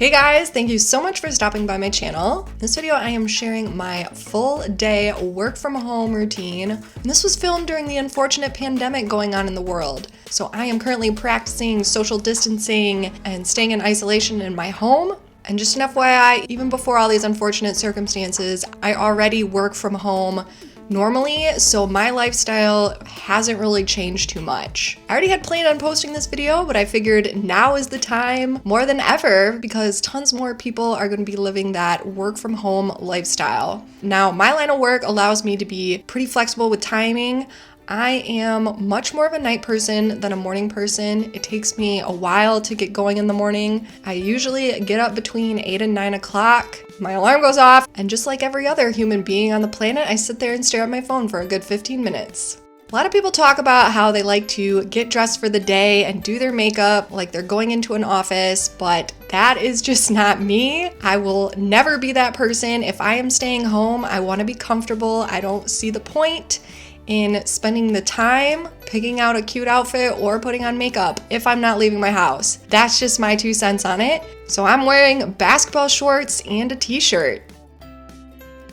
Hey guys, thank you so much for stopping by my channel. In this video I am sharing my full day work from home routine. And this was filmed during the unfortunate pandemic going on in the world. So I am currently practicing social distancing and staying in isolation in my home. And just an FYI, even before all these unfortunate circumstances, I already work from home normally, so my lifestyle hasn't really changed too much. I already had planned on posting this video, but I figured now is the time more than ever because tons more people are going to be living that work from home lifestyle. Now, my line of work allows me to be pretty flexible with timing. I am much more of a night person than a morning person. It takes me a while to get going in the morning. I usually get up between 8 and 9 o'clock. My alarm goes off, and just like every other human being on the planet, I sit there and stare at my phone for a good 15 minutes. A lot of people talk about how they like to get dressed for the day and do their makeup like they're going into an office, but that is just not me. I will never be that person. If I am staying home, I want to be comfortable. I don't see the point in spending the time picking out a cute outfit or putting on makeup if I'm not leaving my house. That's just my 2 cents on it. So I'm wearing basketball shorts and a t-shirt.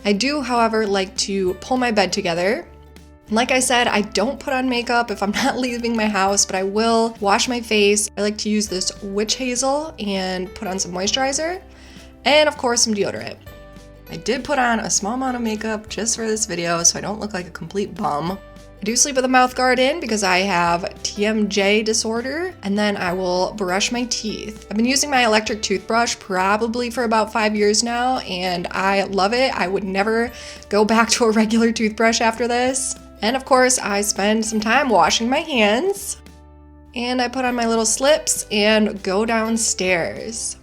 I do, however, like to pull my bed together. Like I said, I don't put on makeup if I'm not leaving my house, but I will wash my face. I like to use this witch hazel and put on some moisturizer and of course some deodorant. I did put on a small amount of makeup just for this video so I don't look like a complete bum. I do sleep with a mouth guard in because I have TMJ disorder, and then I will brush my teeth. I've been using my electric toothbrush probably for about 5 years now, and I love it. I would never go back to a regular toothbrush after this. And of course, I spend some time washing my hands, and I put on my little slips and go downstairs.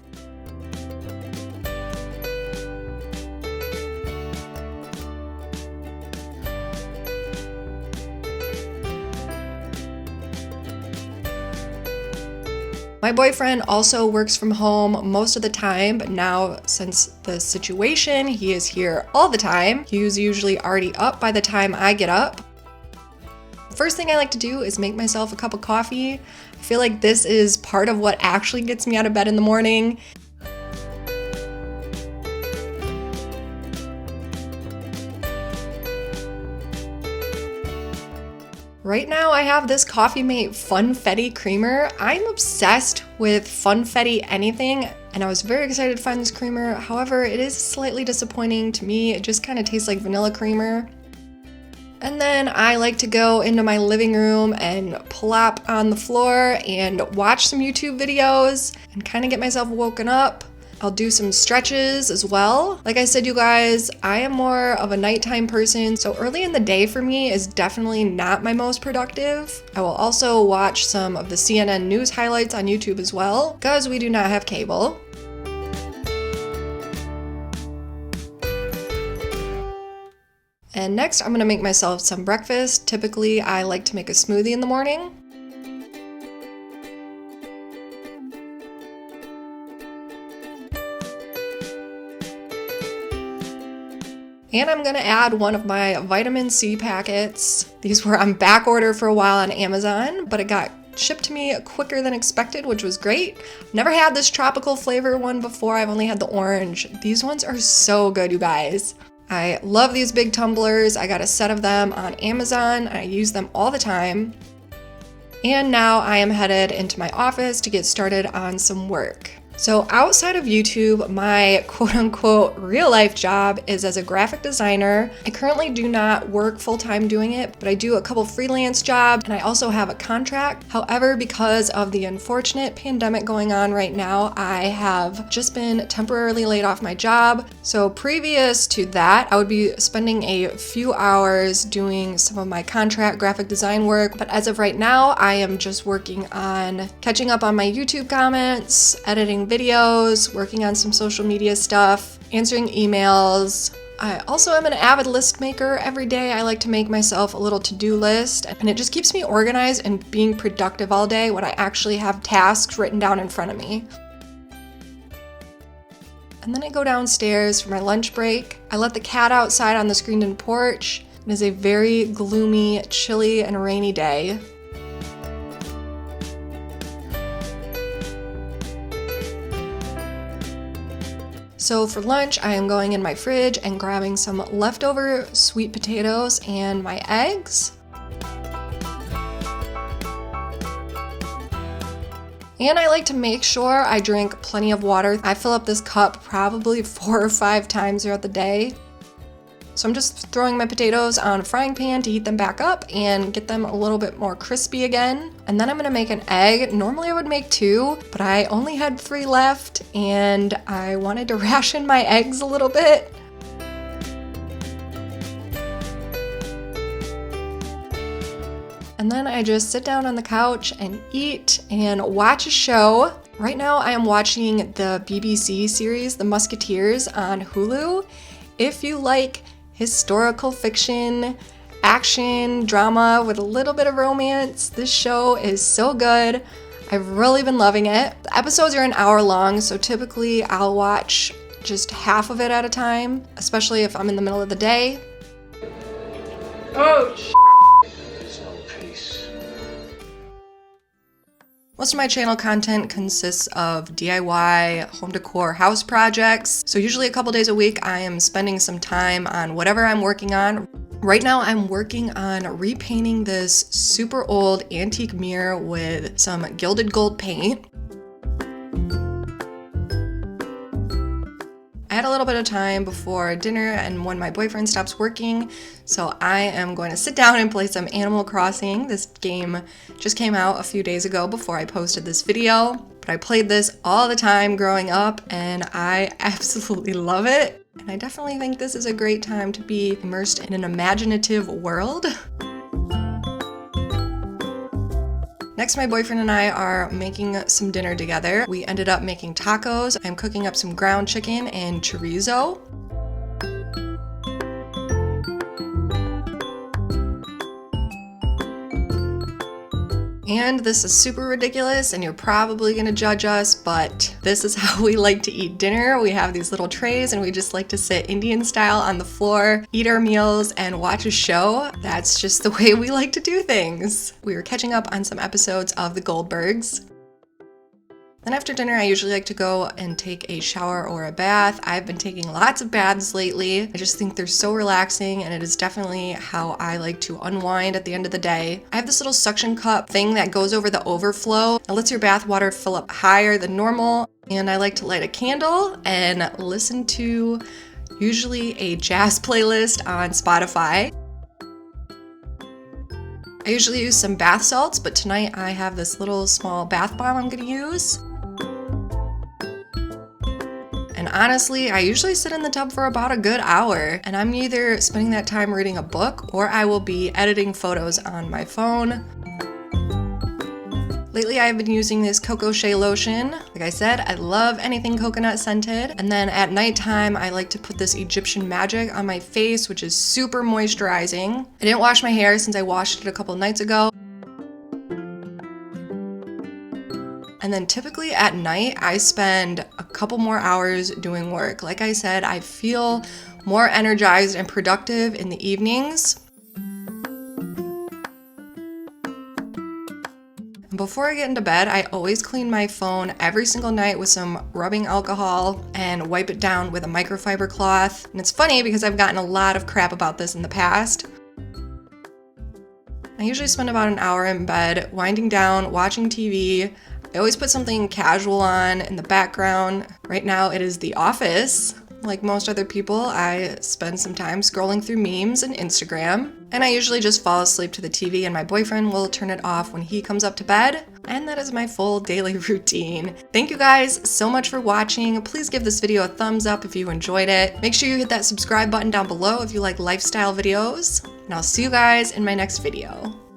My boyfriend also works from home most of the time, but now since the situation, he is here all the time. He's usually already up by the time I get up. First thing I like to do is make myself a cup of coffee. I feel like this is part of what actually gets me out of bed in the morning. Right now I have this Coffee Mate Funfetti creamer. I'm obsessed with Funfetti anything, and I was very excited to find this creamer. However, it is slightly disappointing to me. It just kind of tastes like vanilla creamer. And then I like to go into my living room and plop on the floor and watch some YouTube videos and kind of get myself woken up. I'll do some stretches as well. Like I said, you guys, I am more of a nighttime person, so early in the day for me is definitely not my most productive. I will also watch some of the CNN news highlights on YouTube as well, because we do not have cable. And next, I'm gonna make myself some breakfast. Typically, I like to make a smoothie in the morning. And I'm gonna add one of my vitamin C packets. These were on back order for a while on Amazon, but it got shipped to me quicker than expected, which was great. Never had this tropical flavor one before. I've only had the orange. These ones are so good, you guys. I love these big tumblers. I got a set of them on Amazon. I use them all the time. And now I am headed into my office to get started on some work. So outside of YouTube, my quote-unquote real-life job is as a graphic designer. I currently do not work full-time doing it, but I do a couple freelance jobs, and I also have a contract. However, because of the unfortunate pandemic going on right now, I have just been temporarily laid off my job. So previous to that, I would be spending a few hours doing some of my contract graphic design work, but as of right now, I am just working on catching up on my YouTube comments, editing videos, working on some social media stuff, answering emails. I also am an avid list maker. Every day I like to make myself a little to-do list, and it just keeps me organized and being productive all day when I actually have tasks written down in front of me. And then I go downstairs for my lunch break. I let the cat outside on the screened-in porch. It is a very gloomy, chilly, and rainy day. So for lunch, I am going in my fridge and grabbing some leftover sweet potatoes and my eggs. And I like to make sure I drink plenty of water. I fill up this cup probably 4 or 5 times throughout the day. So I'm just throwing my potatoes on a frying pan to heat them back up and get them a little bit more crispy again. And then I'm gonna make an egg. Normally I would make 2, but I only had 3 left and I wanted to ration my eggs a little bit. And then I just sit down on the couch and eat and watch a show. Right now I am watching the BBC series, The Musketeers, on Hulu. If you like historical fiction, action, drama with a little bit of romance, this show is so good. I've really been loving it. The episodes are an hour long, so typically I'll watch just half of it at a time, especially if I'm in the middle of the day. Oh, Most of my channel content consists of DIY, home decor, house projects. So usually a couple days a week, I am spending some time on whatever I'm working on. Right now I'm working on repainting this super old antique mirror with some gilded gold paint. I had a little bit of time before dinner and when my boyfriend stops working, so I am going to sit down and play some Animal Crossing. This game just came out a few days ago before I posted this video, but I played this all the time growing up and I absolutely love it. And I definitely think this is a great time to be immersed in an imaginative world. Next, my boyfriend and I are making some dinner together. We ended up making tacos. I'm cooking up some ground chicken and chorizo. And this is super ridiculous and you're probably gonna judge us, but this is how we like to eat dinner. We have these little trays and we just like to sit Indian style on the floor, eat our meals, and watch a show. That's just the way we like to do things. We were catching up on some episodes of The Goldbergs. Then after dinner, I usually like to go and take a shower or a bath. I've been taking lots of baths lately. I just think they're so relaxing and it is definitely how I like to unwind at the end of the day. I have this little suction cup thing that goes over the overflow. It lets your bath water fill up higher than normal. And I like to light a candle and listen to usually a jazz playlist on Spotify. I usually use some bath salts, but tonight I have this little small bath bomb I'm gonna use. And honestly, I usually sit in the tub for about a good hour, and I'm either spending that time reading a book or I will be editing photos on my phone. Lately, I've been using this Coco Shea lotion. Like I said, I love anything coconut scented. And then at nighttime, I like to put this Egyptian Magic on my face, which is super moisturizing. I didn't wash my hair since I washed it a couple nights ago. And then typically at night, I spend a couple more hours doing work. Like I said, I feel more energized and productive in the evenings. Before I get into bed, I always clean my phone every single night with some rubbing alcohol and wipe it down with a microfiber cloth. And it's funny because I've gotten a lot of crap about this in the past. I usually spend about an hour in bed, winding down, watching TV. I always put something casual on in the background. Right now it is The Office. Like most other people, I spend some time scrolling through memes and Instagram. And I usually just fall asleep to the TV and my boyfriend will turn it off when he comes up to bed. And that is my full daily routine. Thank you guys so much for watching. Please give this video a thumbs up if you enjoyed it. Make sure you hit that subscribe button down below if you like lifestyle videos. And I'll see you guys in my next video.